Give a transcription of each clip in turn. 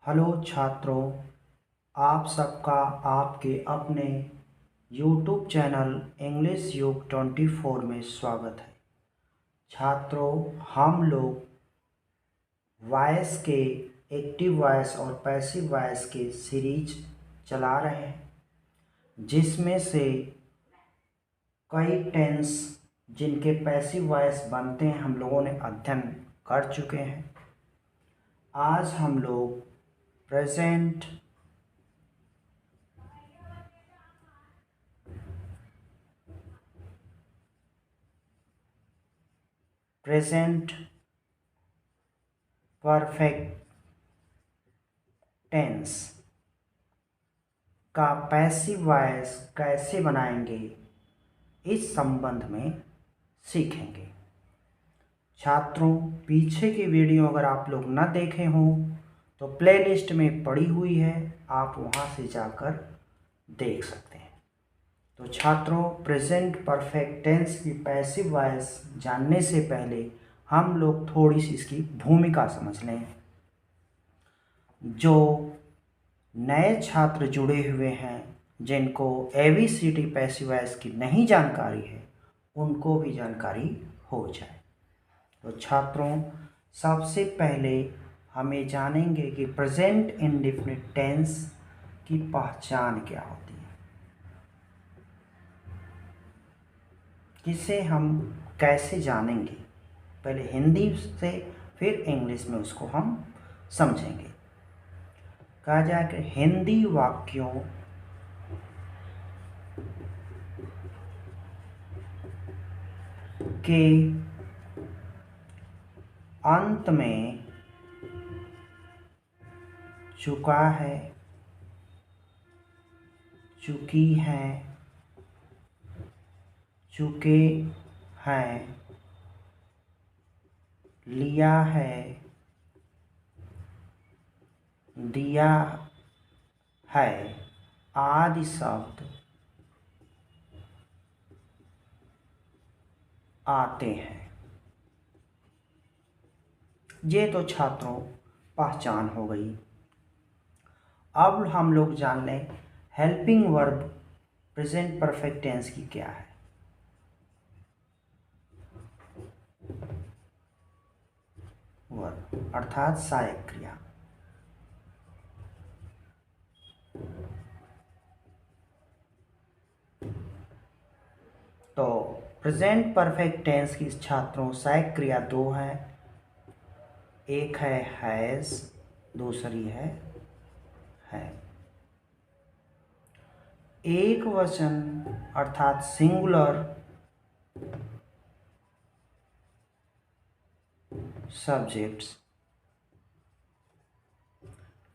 Hello छात्रों, आप सबका आपके अपने YouTube चैनल इंग्लिश युग 24 में स्वागत है। छात्रों, हम लोग वॉइस के एक्टिव वॉइस और पैसिव वॉइस के सीरीज चला रहे हैं, जिसमें से कई टेंस जिनके पैसिव वॉइस बनते हैं हम लोगों ने अध्ययन कर चुके हैं। आज हम लोग प्रेजेंट परफेक्ट टेंस का पैसिव वॉइस कैसे बनाएंगे, इस संबंध में सीखेंगे। छात्रों, पीछे की वीडियो अगर आप लोग न देखे हों तो प्लेलिस्ट में पड़ी हुई है, आप वहां से जाकर देख सकते हैं। तो छात्रों, प्रेजेंट परफेक्ट टेंस की पैसिव वॉइस जानने से पहले हम लोग थोड़ी सी इसकी भूमिका समझ लें। जो नए छात्र जुड़े हुए हैं, जिनको ABCD पैसिव वॉइस की नहीं जानकारी है, उनको भी जानकारी हो जाए। तो छात्रों, सबसे पहले हमें जानेंगे कि प्रेजेंट इंडेफिनिट टेंस की पहचान क्या होती है, किसे हम कैसे जानेंगे। पहले हिंदी से फिर इंग्लिश में उसको हम समझेंगे। कहा जाए कि हिंदी वाक्यों के अंत में चुका है, चुकी है, चुके हैं, लिया है, दिया है आदि शब्द आते हैं। ये तो छात्रों पहचान हो गई। अब हम लोग जान लें helping verb present perfect tense की क्या है। वर्ब अर्थात सहायक क्रिया। तो प्रेजेंट परफेक्ट टेंस की छात्रों सहायक क्रिया दो है, एक है हैज, दूसरी है। एक वचन अर्थात सिंगुलर सब्जेक्ट्स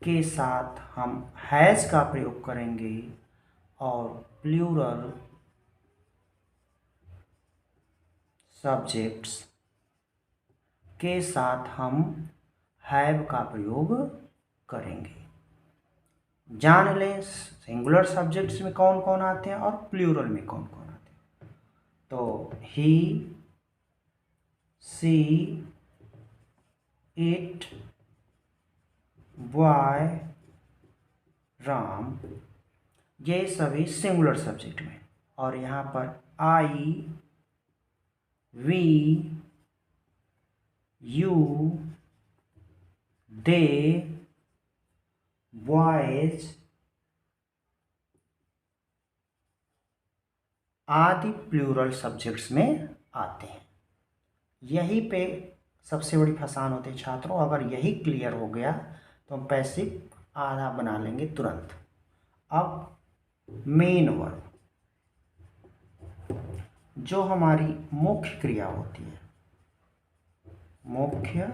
के साथ हम हैज का प्रयोग करेंगे और प्लूरल सब्जेक्ट्स के साथ हम हैव का प्रयोग करेंगे। जान लें सिंगुलर सब्जेक्ट्स में कौन कौन आते हैं और प्लूरल में कौन कौन आते हैं। तो ही, सी, इट, बॉय, राम, ये सभी सिंगुलर सब्जेक्ट में। और यहाँ पर आई, वी, यू, दे, बॉयज आदि प्लूरल सब्जेक्ट्स में आते हैं। यही पे सबसे बड़ी फसान होती है छात्रों। अगर यही क्लियर हो गया तो हम पैसिव आधा बना लेंगे तुरंत। अब मेन वर्ब, जो हमारी मुख्य क्रिया होती है, मुख्य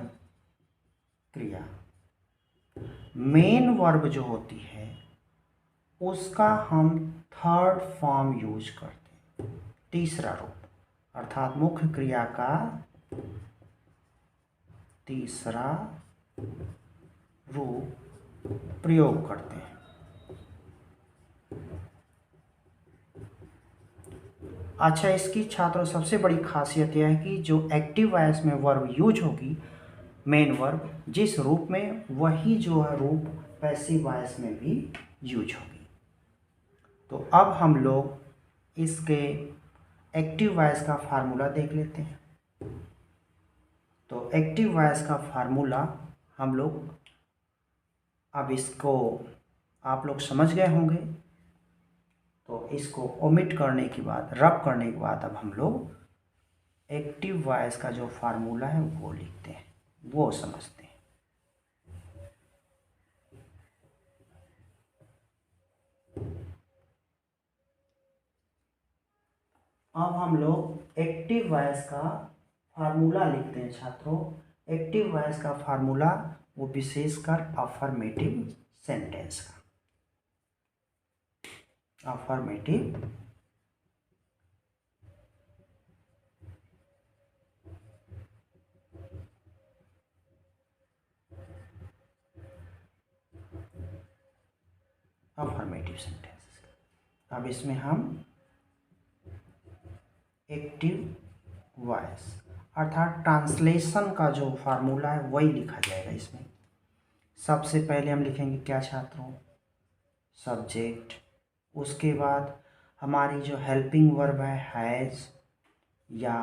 क्रिया, मेन वर्ब जो होती है उसका हम थर्ड फॉर्म यूज करते हैं, तीसरा रूप, अर्थात मुख्य क्रिया का तीसरा रूप प्रयोग करते हैं। अच्छा, इसकी छात्रों सबसे बड़ी खासियत यह है कि जो एक्टिव वॉइस में वर्ब यूज होगी मेन वर्ब जिस रूप में, वही जो है रूप पैसिव वॉइस में भी यूज होगी। तो अब हम लोग इसके एक्टिव वॉइस का फार्मूला देख लेते हैं। तो एक्टिव वॉइस का फार्मूला हम लोग, अब इसको आप लोग समझ गए होंगे। तो इसको ओमिट करने के बाद, रब करने के बाद, अब हम लोग एक्टिव वॉइस का जो फार्मूला है वो लिखते हैं, वो समझते हैं। अब हम लोग एक्टिव वॉइस का फार्मूला लिखते हैं छात्रों। एक्टिव वॉइस का फार्मूला वो विशेषकर अफर्मेटिव सेंटेंस का, अफर्मेटिव अफर्मेटिव सेंटेंस। अब इसमें हम एक्टिव वॉइस अर्थात ट्रांसलेशन का जो फार्मूला है वही लिखा जाएगा इसमें। सबसे पहले हम लिखेंगे क्या छात्रों, सब्जेक्ट। उसके बाद हमारी जो हेल्पिंग वर्ब है हैज़ या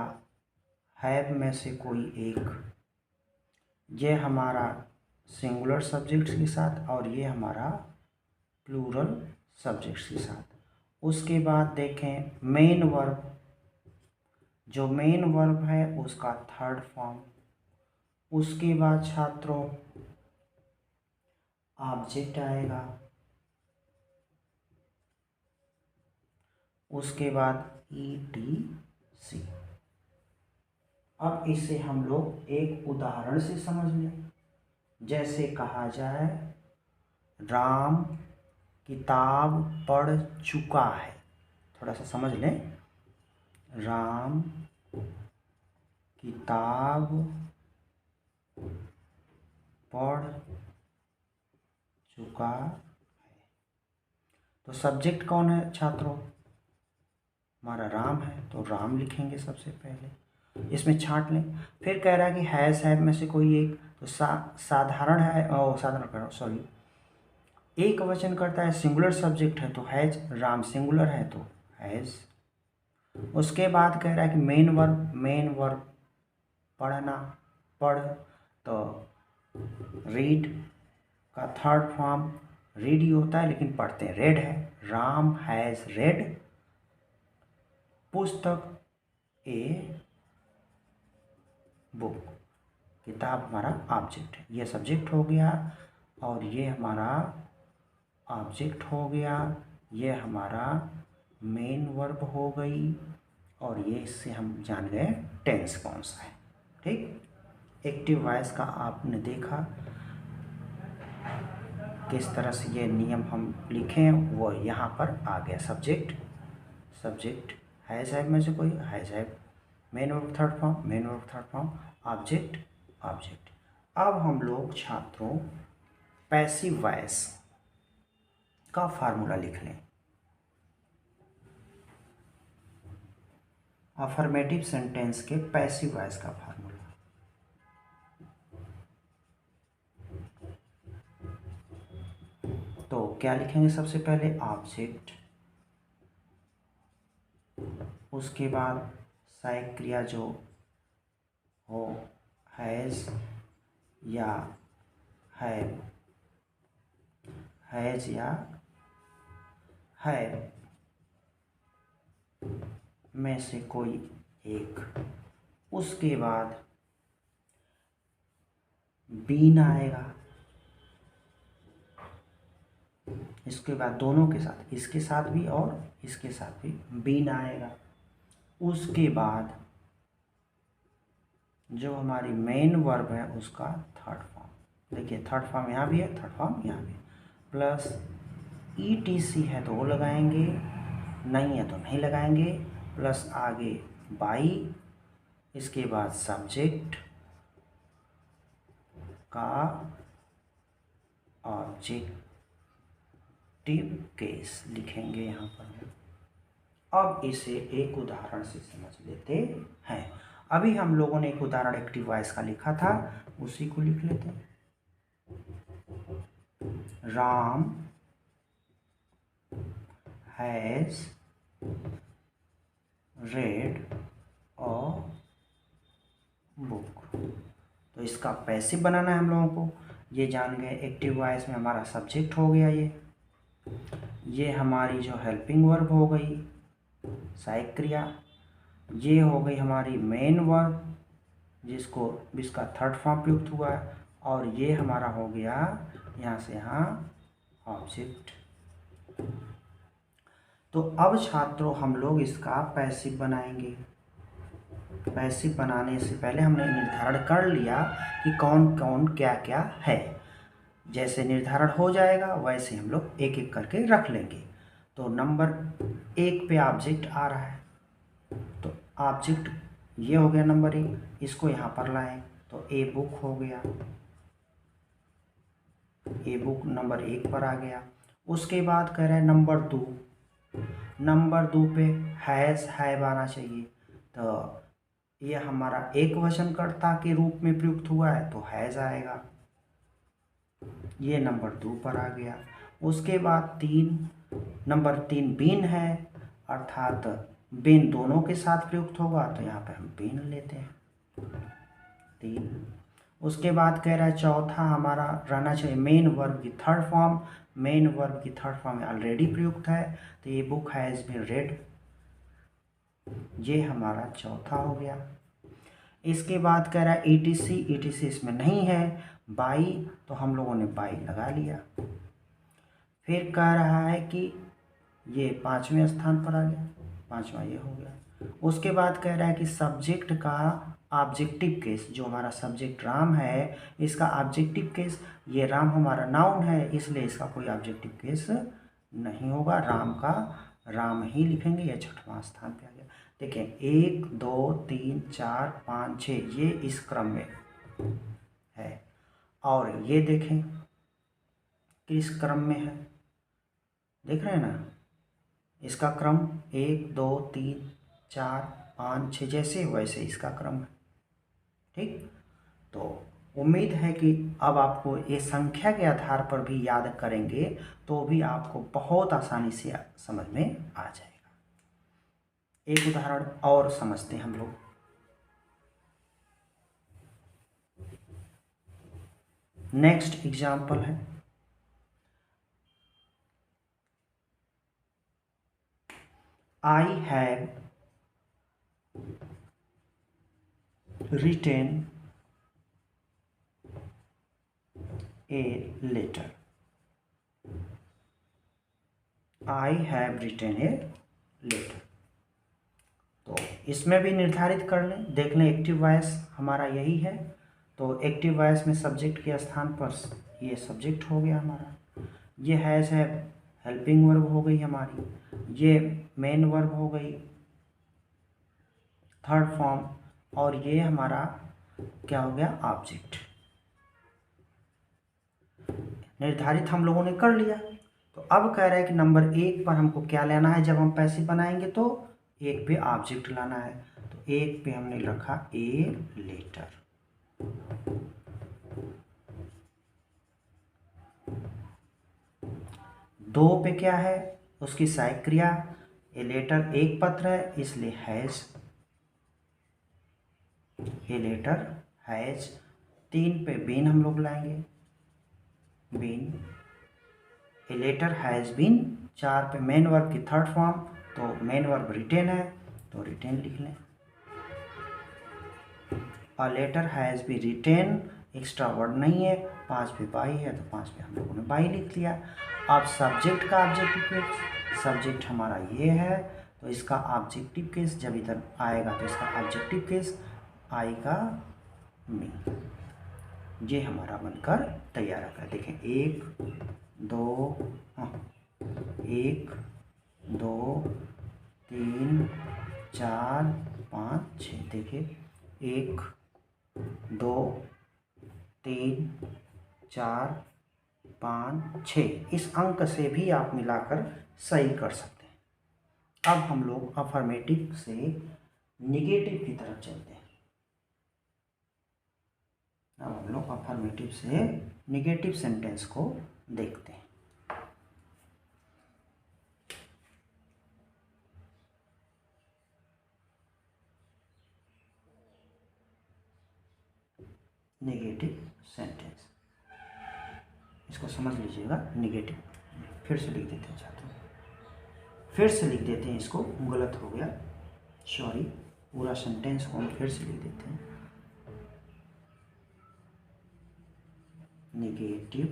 हैव में से कोई एक, ये हमारा सिंगुलर सब्जेक्ट्स के साथ और ये हमारा प्लूरल सब्जेक्ट्स के साथ। उसके बाद देखें मेन वर्ब, जो मेन वर्ब है उसका थर्ड फॉर्म। उसके बाद छात्रों ऑब्जेक्ट आएगा। उसके बाद ETC। अब इसे हम लोग एक उदाहरण से समझ लें। जैसे कहा जाए राम किताब पढ़ चुका है। थोड़ा सा समझ लें, राम किताब पढ़ चुका है। तो सब्जेक्ट कौन है छात्रों, हमारा राम है, तो राम लिखेंगे सबसे पहले। इसमें छांट लें। फिर कह रहा है कि हैज़ हैव में से कोई एक, तो साधारण है, साधारण करो सॉरी, एक वचन करता है, सिंगुलर सब्जेक्ट है तो हैज़, राम सिंगुलर है तो हैज़। उसके बाद कह रहा है कि मेन वर्ब पढ़ना, पढ़, तो रीड का थर्ड फॉर्म रीड ही होता है लेकिन पढ़ते हैं रेड है। राम हैज़ रेड पुस्तक ए बुक। किताब हमारा ऑब्जेक्ट है, ये सब्जेक्ट हो गया और ये हमारा ऑब्जेक्ट हो गया, ये हमारा मेन वर्ब हो गई और ये इससे हम जान गए टेंस कौन सा है। ठीक, एक्टिव वॉइस का आपने देखा किस तरह से ये नियम हम लिखें, वो यहाँ पर आ गया। सब्जेक्ट हैज़ हैव में से कोई, has have, main verb third form, object. अब हम लोग छात्रों पैसिव वॉइस का फार्मूला लिख लें। अफर्मेटिव सेंटेंस के पैसिव वॉइस का फार्मूला। तो क्या लिखेंगे, सबसे पहले ऑब्जेक्ट, उसके बाद सहायक क्रिया जो हो हैज़ या हैव, हैज़ या हैव में से कोई एक। उसके बाद बीन आएगा। इसके बाद दोनों के साथ, इसके साथ भी और इसके साथ भी बीन आएगा। उसके बाद जो हमारी मेन वर्ब है उसका थर्ड फॉर्म, देखिए थर्ड फॉर्म यहाँ भी है, थर्ड फॉर्म यहाँ भी, प्लस ETC है तो वो लगाएंगे, नहीं है तो नहीं लगाएंगे, प्लस आगे बाई, इसके बाद सब्जेक्ट का ऑब्जेक्टिव केस लिखेंगे यहाँ पर। अब इसे एक उदाहरण से समझ लेते हैं। अभी हम लोगों ने एक उदाहरण एक्टिव वॉइस का लिखा था, उसी को लिख लेते हैं। Ram has red a book. तो इसका पैसिव बनाना है हम लोगों को। ये जान गए एक्टिव वॉइस में हमारा सब्जेक्ट हो गया, ये हमारी जो हेल्पिंग वर्ब हो गई सहायक क्रिया, ये हो गई हमारी मेन वर्ब जिसका थर्ड फॉर्म प्रयुक्त हुआ है, और ये हमारा हो गया यहाँ से यहाँ ऑब्जेक्ट। तो अब छात्रों हम लोग इसका पैसिव बनाएंगे। पैसिव बनाने से पहले हमने निर्धारण कर लिया कि कौन कौन क्या क्या है। जैसे निर्धारण हो जाएगा वैसे हम लोग एक एक करके रख लेंगे। तो नंबर 1 पे ऑब्जेक्ट आ रहा है, तो ऑब्जेक्ट ये हो गया नंबर 1, इसको यहाँ पर लाएं तो ए बुक हो गया, ए बुक नंबर 1 पर आ गया। उसके बाद कह रहा है नंबर 2, नंबर 2 पे हैव आना चाहिए, तो ये हमारा एक वचनकर्ता के रूप में प्रयुक्त हुआ है तो हैज आएगा, ये नंबर 2 पर आ गया। उसके बाद 3, नंबर 3 बीन है, अर्थात बीन दोनों के साथ प्रयुक्त होगा तो यहाँ पे हम बीन लेते हैं 3। उसके बाद कह रहा है चौथा हमारा रहना चाहिए मेन वर्ब की थर्ड फॉर्म। मेन वर्ब की थर्ड फॉर्म ऑलरेडी प्रयुक्त है, तो ये बुक हैज़ बीन रेड, ये हमारा चौथा हो गया। इसके बाद कह रहा है ETC, ETC इसमें नहीं है, बाई, तो हम लोगों ने बाई लगा लिया। फिर कह रहा है कि ये 5वें स्थान पर आ गया, 5वां ये हो गया। उसके बाद कह रहा है कि सब्जेक्ट का ऑब्जेक्टिव केस, जो हमारा सब्जेक्ट राम है, इसका ऑब्जेक्टिव केस, ये राम हमारा नाउन है इसलिए इसका कोई ऑब्जेक्टिव केस नहीं होगा, राम का राम ही लिखेंगे, यह 6वां स्थान पे आ गया। देखें 1 2 3 4 5 6 ये इस क्रम में है, और ये देखें किस क्रम में है, देख रहे हैं ना, इसका क्रम 1 2 3 4 5 6 जैसे वैसे इसका क्रम है। ठीक, तो उम्मीद है कि अब आपको ये संख्या के आधार पर भी याद करेंगे तो भी आपको बहुत आसानी से समझ में आ जाएगा। एक उदाहरण और समझते हैं हम लोग। नेक्स्ट एग्जाम्पल है, I have written a letter. I have written a letter. तो इसमें भी निर्धारित कर लें, देख लें एक्टिव वॉइस हमारा यही है, तो एक्टिव वॉइस में सब्जेक्ट के स्थान पर ये सब्जेक्ट हो गया हमारा, ये हैज़ है हेल्पिंग वर्ब हो गई हमारी, ये मेन वर्ब हो गई थर्ड फॉर्म, और ये हमारा क्या हो गया ऑब्जेक्ट। निर्धारित हम लोगों ने कर लिया। तो अब कह रहा है कि नंबर 1 पर हमको क्या लेना है, जब हम पैसिव बनाएंगे तो 1 पे ऑब्जेक्ट लाना है, तो 1 पे हमने रखा ए लेटर। दो पे क्या है, उसकी सहायक क्रिया, ए लेटर एक पत्र है इसलिए हैज, ए लेटर हैज। 3 पे बीन हम लोग लाएंगे, been, a letter has been. 4 पे मेन वर्ब की थर्ड फॉर्म, तो मेन वर्ब रिटेन है तो रिटेन लिख लें, a letter has be written, extra word नहीं है। 5 पे बाई है तो 5 पे हम लोगों ने बाई लिख लिया। अब सब्जेक्ट का ऑब्जेक्टिव केस, सब्जेक्ट हमारा ये है तो इसका ऑब्जेक्टिव केस जब इधर आएगा तो इसका ऑब्जेक्टिव केस आएगा मी, ये हमारा बनकर तैयार है। देखें 1 2 1 2 3 4 5 6, देखिए 1 2 3 4 5 6, इस अंक से भी आप मिलाकर सही कर सकते हैं। अब हम लोग अफर्मेटिव से निगेटिव की तरफ चलते हैं। अब हम लोग अफर्मेटिव से निगेटिव सेंटेंस को देखते हैं। नेगेटिव सेंटेंस, इसको समझ लीजिएगा। नेगेटिव फिर से लिख देते हैं छात्रों, फिर से लिख देते हैं, इसको गलत हो गया, सॉरी। पूरा सेंटेंस को हम फिर से लिख देते हैं। Negative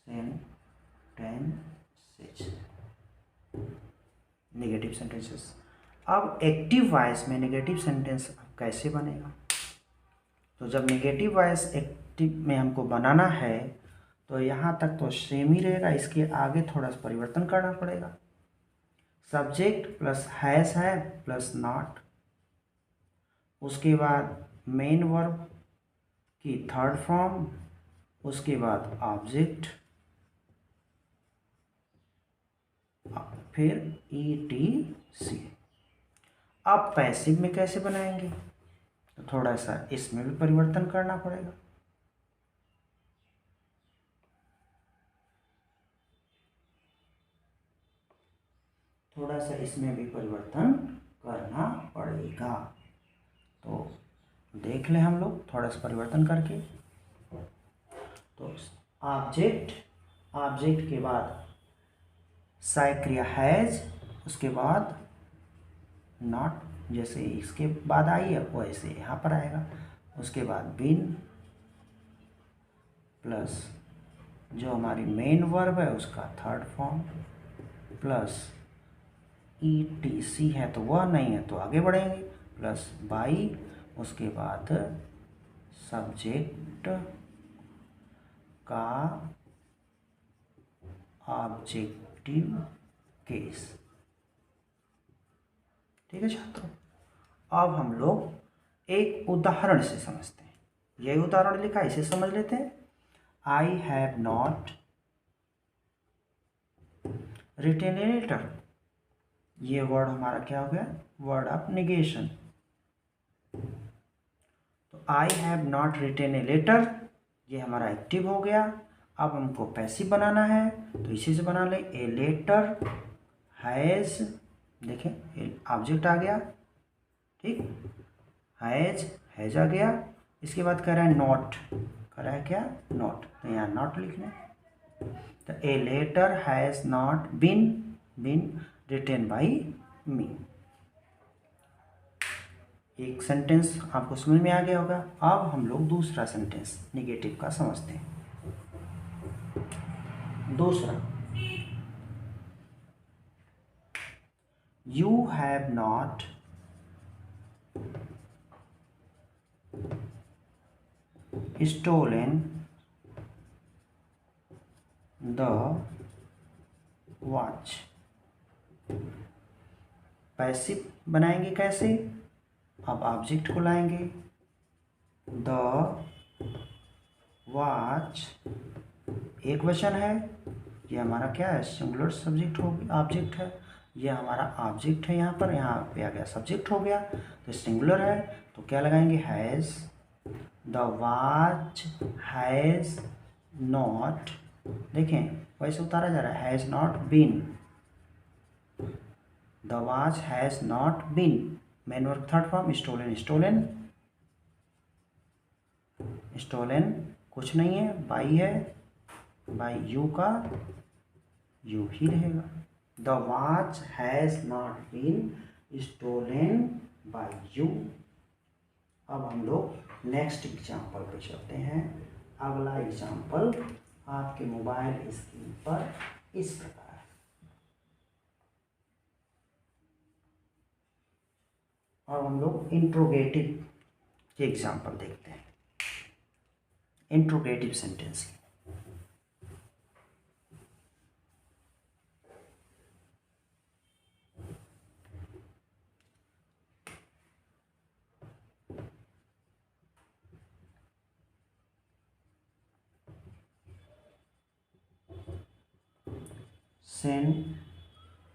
sentences, negative sentences. अब एक्टिव वॉइस में नेगेटिव सेंटेंस कैसे बनेगा? तो जब नेगेटिव वॉइस एक्टिव में हमको बनाना है तो यहाँ तक तो सेम ही रहेगा, इसके आगे थोड़ा सा परिवर्तन करना पड़ेगा। सब्जेक्ट प्लस हैज है प्लस नॉट, उसके बाद मेन वर्ब की थर्ड फॉर्म, उसके बाद ऑब्जेक्ट, फिर ETC। अब पैसिव में कैसे बनाएंगे? तो थोड़ा सा इसमें भी परिवर्तन करना पड़ेगा। थोड़ा सा इसमें भी परिवर्तन करना पड़ेगा। तो देख लें हम लोग थोड़ा सा परिवर्तन करके। तो ऑब्जेक्ट, ऑब्जेक्ट के बाद सहायक क्रिया हैज, उसके बाद नॉट, जैसे इसके बाद आई है वैसे यहाँ पर आएगा। उसके बाद बीन प्लस जो हमारी मेन वर्ब है उसका थर्ड फॉर्म, प्लस ETC है तो वह नहीं है तो आगे बढ़ेंगे, प्लस बाई, उसके बाद सब्जेक्ट का ऑब्जेक्टिव केस। ठीक है छात्रों, अब हम लोग एक उदाहरण से समझते हैं। यही उदाहरण लिखा, इसे समझ लेते हैं। I have not written a letter, ये वर्ड हमारा क्या हो गया? Word of negation. तो I have not written a letter, ये हमारा एक्टिव हो गया। अब हमको पैसिव बनाना है तो इसी से बना ले। ए लेटर हैज़, देखें ऑब्जेक्ट आ गया, ठीक, हैज़ आ गया। इसके बाद कह रहा है नॉट, कह रहा है क्या? नॉट, तो यहाँ नॉट लिखना। तो a letter has not been written by me. एक सेंटेंस आपको समझ में आ गया होगा। अब हम लोग दूसरा सेंटेंस निगेटिव का समझते हैं। दूसरा, you have not stolen the watch. Passive बनाएंगे कैसे? अब ऑब्जेक्ट को लाएंगे, द वॉच एक वचन है, ये हमारा क्या है? सिंगुलर सब्जेक्ट हो, ऑब्जेक्ट है। ये हमारा ऑब्जेक्ट है, यहाँ पर, यहाँ पे आ गया सब्जेक्ट हो गया, तो सिंगुलर है तो क्या लगाएंगे? Has. The watch has not, देखें वैसे उतारा जा रहा है, has not been. The watch has not been, main verb third form, stolen कुछ नहीं है, बाई है, बाई यू का यू ही रहेगा। The watch has not been stolen by you. अब हम लोग नेक्स्ट एग्जाम्पल पे चलते हैं। अगला एग्जाम्पल आपके मोबाइल स्क्रीन पर इस प्रकार है। और हम लोग इंट्रोगेटिव के एग्जाम्पल देखते हैं। इंट्रोगेटिव सेंटेंस,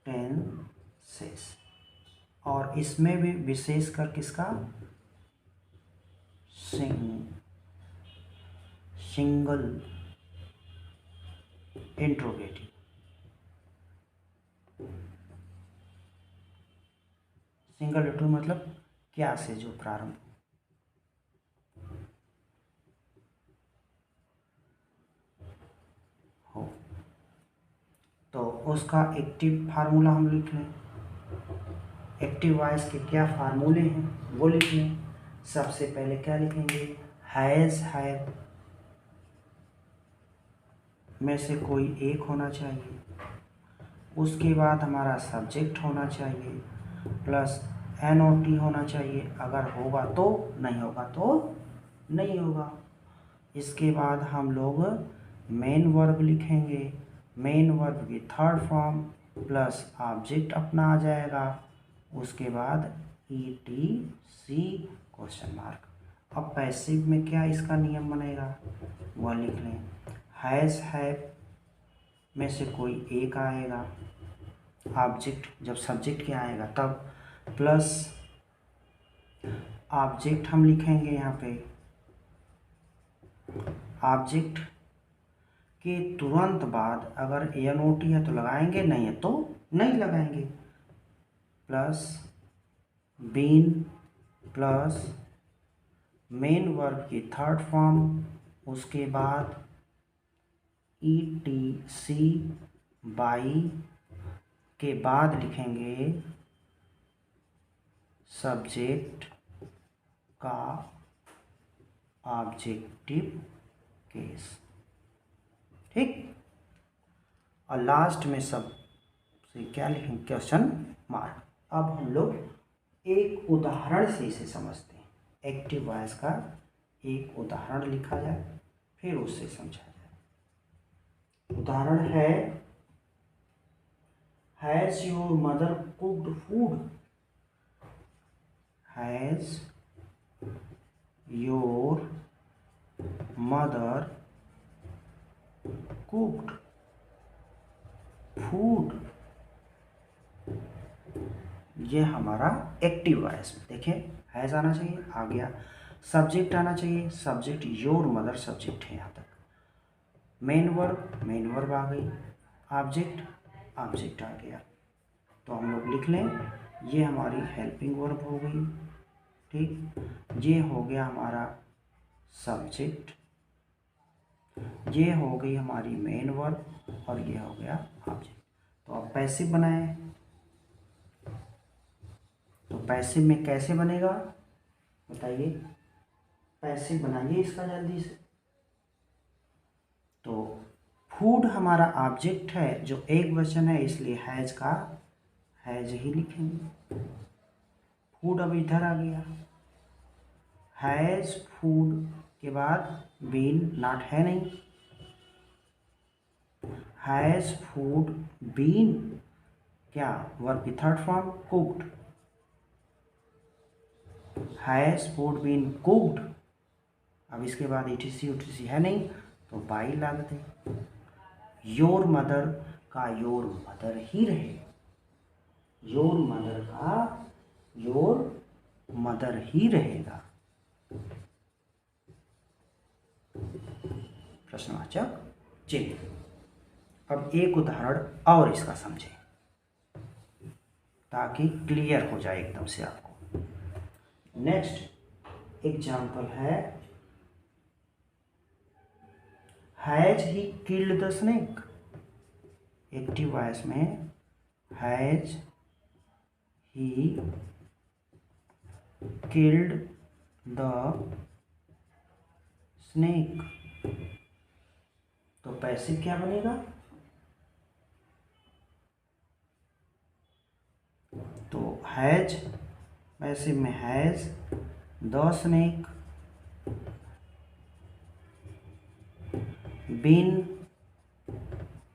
सेंटेंसेस, और इसमें भी विशेषकर किसका? Single interrogative. सिंगल इंट्रो मतलब क्या से जो प्रारंभ हो, तो उसका एक्टिव फार्मूला हम लिख लें। एक्टिव वॉइस के क्या फार्मूले हैं वो लिख लें। सबसे पहले क्या लिखेंगे, हैज़ हैव में से कोई एक होना चाहिए, उसके बाद हमारा सब्जेक्ट होना चाहिए प्लस NOT होना चाहिए, अगर होगा तो, नहीं होगा तो नहीं होगा। इसके बाद हम लोग मेन वर्ब लिखेंगे, मेन वर्ब की थर्ड फॉर्म प्लस ऑब्जेक्ट अपना आ जाएगा, उसके बाद ETC क्वेश्चन मार्क। अब पैसिव में क्या इसका नियम बनेगा वह लिख लें। हैज़ हैव में से कोई एक आएगा, ऑब्जेक्ट जब सब्जेक्ट क्या आएगा तब, प्लस ऑब्जेक्ट हम लिखेंगे यहाँ पे, ऑब्जेक्ट के तुरंत बाद अगर NOT है तो लगाएंगे, नहीं है तो नहीं लगाएंगे, plus been plus main verb की थर्ड फॉर्म, उसके बाद ETC बाई के बाद लिखेंगे सब्जेक्ट का ऑब्जेक्टिव केस, ठीक। और लास्ट में सब से क्या लिखेंगे, क्वेश्चन मार्क। अब हम लोग एक उदाहरण से इसे समझते हैं। एक्टिव वॉइस का एक उदाहरण लिखा जाए फिर उससे समझा जाए। उदाहरण है, has your mother cooked food, has your mother cooked food. ये हमारा एक्टिव वॉइस में देखिए, हैज़ आना चाहिए, आ गया। सब्जेक्ट आना चाहिए, सब्जेक्ट योर मदर सब्जेक्ट है यहाँ तक। मेन वर्ब आ गई, ऑब्जेक्ट आ गया। तो हम लोग लिख लें, ये हमारी हेल्पिंग वर्ब हो गई, ठीक। ये हो गया हमारा सब्जेक्ट, ये हो गई हमारी मेन वर्ब और ये हो गया ऑब्जेक्ट। तो अब पैसिव बनाए, तो पैसिव में कैसे बनेगा बताइए, पैसिव बनाइए इसका जल्दी से। तो फूड हमारा ऑब्जेक्ट है जो एक वचन है, इसलिए हैज़ का हैज़ ही लिखेंगे। फूड अब इधर आ गया, हैज़ फूड के बाद बीन, नॉट है नहीं, हैज़ फूड बीन क्या, वर्ब की third form cooked, has food been cooked. अब इसके बाद ETC है नहीं तो बाई ला देते। योर मदर का योर मदर ही रहे, योर मदर का योर मदर ही रहेगा। प्रश्नवाचक चिन्ह। अब एक उदाहरण और इसका समझें ताकि क्लियर हो जाए एकदम से आपको। नेक्स्ट एग्जाम्पल है, has he killed the snake. Active voice में has he killed the snake. तो पैसिव क्या बनेगा, तो हैज पैसिव में has the snake been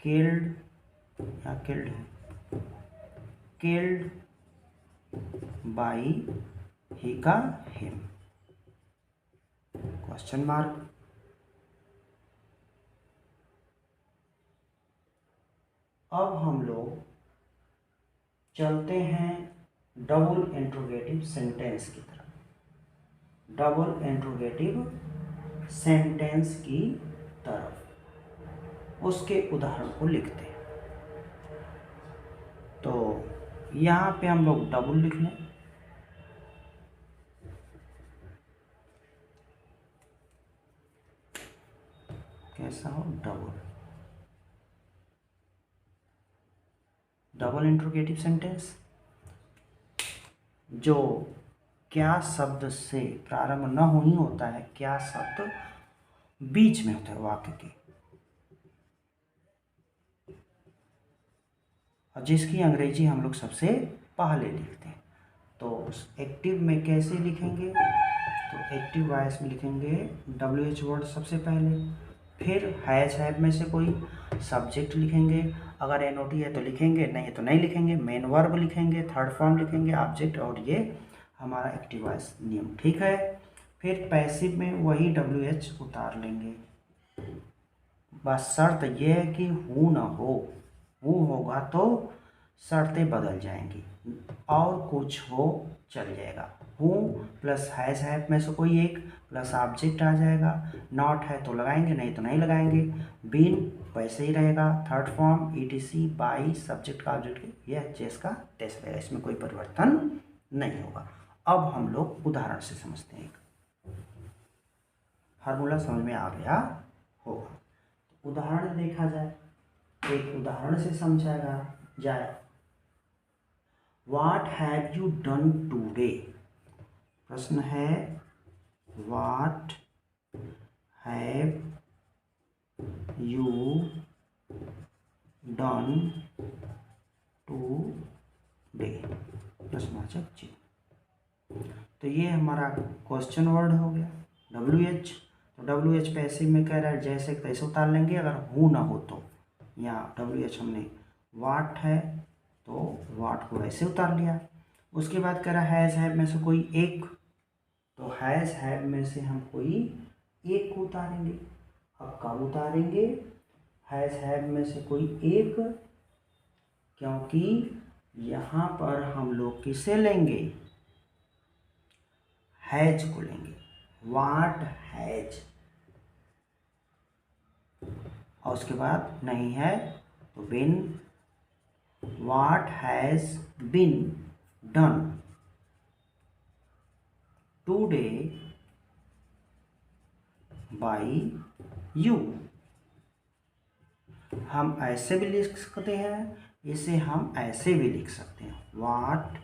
killed, या किल्ड है, किल्ड बाई ही का हिम, क्वेश्चन मार्क। अब हम लोग चलते हैं डबल इंट्रोगेटिव सेंटेंस की तरफ। डबल इंट्रोगेटिव सेंटेंस की तरफ उसके उदाहरण को लिखते हैं। तो यहाँ पे हम लोग डबल लिख लें। कैसा हो? डबल इंट्रोगेटिव सेंटेंस जो क्या शब्द से प्रारंभ न ही होता है, क्या शब्द बीच में होता है वाक्य के, और जिसकी अंग्रेजी हम लोग सबसे पहले लिखते हैं। तो उस एक्टिव में कैसे लिखेंगे? तो एक्टिव वॉइस में लिखेंगे WH वर्ड सबसे पहले, फिर हैज हैव में से कोई सब्जेक्ट लिखेंगे, अगर NOT है तो लिखेंगे, नहीं है तो नहीं लिखेंगे। मेन वर्ब लिखेंगे, थर्ड फॉर्म लिखेंगे, ऑब्जेक्ट, और ये हमारा एक्टिव वॉइस नियम, ठीक है। फिर पैसिव में वही WH उतार लेंगे। बस शर्त ये है कि हु ना हो, हु होगा तो शर्तें बदल जाएंगी, और कुछ हो चल जाएगा। हु प्लस हैज हैव में से कोई एक प्लस ऑब्जेक्ट आ जाएगा। नॉट है तो लगाएंगे, नहीं तो नहीं लगाएंगे। बीन वैसे ही रहेगा, third form, ETC, by, subject का ऑब्जेक्ट, यह जैस का तैसे रहेगा, इसमें कोई परिवर्तन नहीं होगा। अब हम लोग उदाहरण से समझते हैं। फार्मूला समझ में आ गया होगा। उदाहरण देखा जाए, एक उदाहरण से समझाया जाए। What have you done today? प्रश्न है What have you done today? प्रश्नवाचक चिन्ह। तो ये हमारा क्वेश्चन वर्ड हो गया WH। तो WH पैसिव में कह रहा है जैसे तैसे उतार लेंगे, अगर हु ना हो तो। यहाँ WH हमने वाट है तो वाट को वैसे उतार लिया। उसके बाद कह रहा है हैज़ हैव में से कोई एक, तो हैज़ हैव में से हम कोई एक को उतारेंगे। अब कब उतारेंगे हैज़ हैव में से कोई एक? क्योंकि यहाँ पर हम लोग किसे लेंगे? हैज को लेंगे। वाट हैज, और उसके बाद नहीं है तो been. What has been done today by you. हम ऐसे भी लिख सकते हैं, इसे हम ऐसे भी लिख सकते हैं। What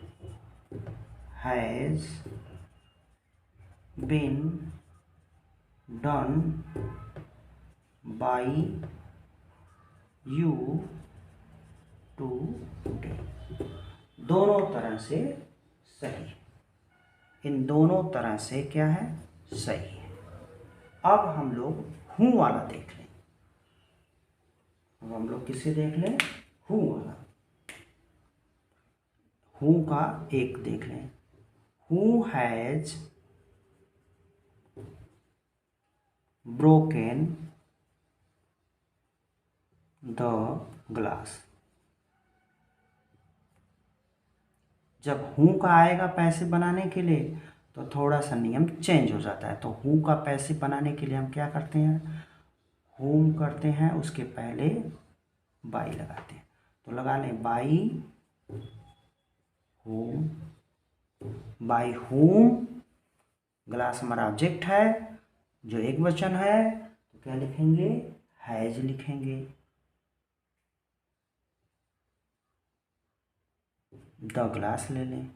has been done by you today. दोनों तरह से सही है, इन दोनों तरह से क्या है? सही है। अब हम लोग हूँ वाला देख लें। अब हम लोग किसे देख लें? हूँ वाला। हूँ का एक देख लें। Who has broken the glass. जब हु का आएगा पैसिव बनाने के लिए तो थोड़ा सा नियम चेंज हो जाता है। तो हु का पैसिव बनाने के लिए हम क्या करते हैं? हुम करते हैं, उसके पहले बाई लगाते हैं। तो लगा लें बाई हुम, बाई हुम। ग्लास हमारा ऑब्जेक्ट है जो एक वचन है, तो क्या लिखेंगे? हैज लिखेंगे। द ग्लास ले लें।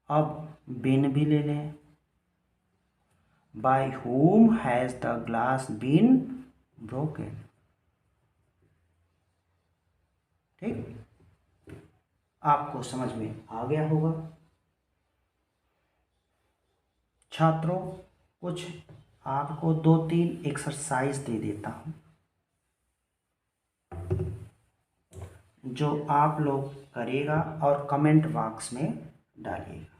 अब बिन भी ले लें। By whom has the glass been broken. ठीक, आपको समझ में आ गया होगा। छात्रों, कुछ आपको 2-3 एक्सरसाइज दे देता हूं जो आप लोग करिएगा और कमेंट बॉक्स में डालिएगा।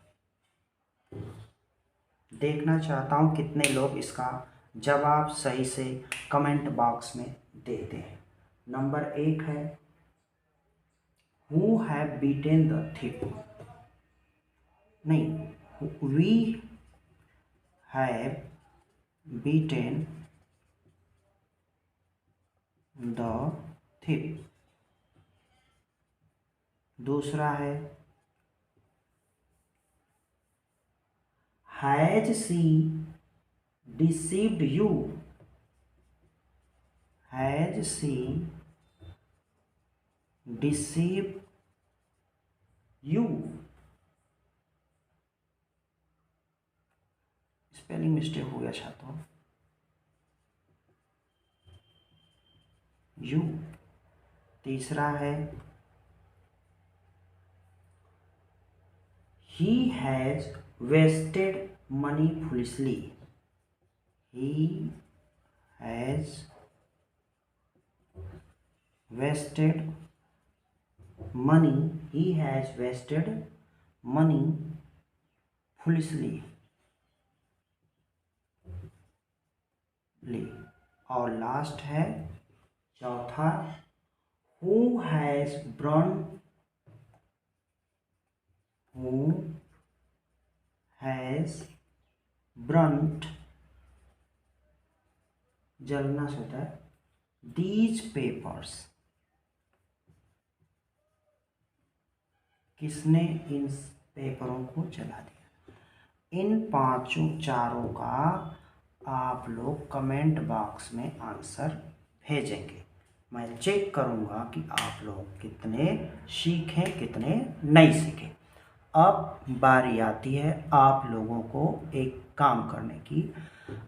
देखना चाहता हूं कितने लोग इसका जवाब सही से कमेंट बॉक्स में देते हैं। नंबर 1 है Who have beaten the thief? नहीं, we have beaten the thief. दूसरा है has she deceived you. Has she deceived you. Spelling mistake हो गया छात्रों। यू। तीसरा है he has wasted money foolishly। he has wasted money। he has wasted money foolishly। और last है चौथा, who has burnt जलना से होता है these papers। किसने इन पेपरों को जला दिया। इन चारों का आप लोग कमेंट बॉक्स में आंसर भेजेंगे। मैं चेक करूंगा कि आप लोग कितने सीखे कितने नहीं सीखे। अब बारी आती है आप लोगों को एक काम करने की।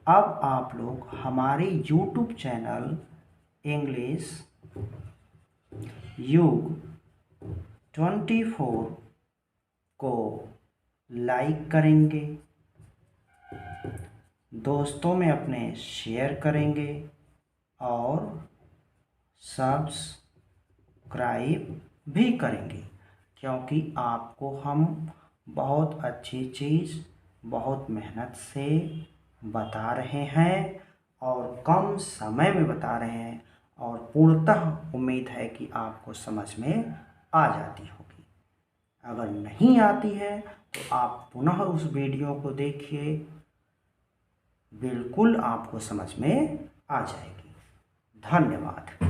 अब आप लोग हमारे YouTube चैनल इंग्लिश युग 24 को लाइक करेंगे, दोस्तों में अपने शेयर करेंगे और सब्सक्राइब भी करेंगे, क्योंकि आपको हम बहुत अच्छी चीज़ बहुत मेहनत से बता रहे हैं और कम समय में बता रहे हैं और पूर्णतः उम्मीद है कि आपको समझ में आ जाती होगी। अगर नहीं आती है तो आप पुनः उस वीडियो को देखिए, बिल्कुल आपको समझ में आ जाएगी। धन्यवाद।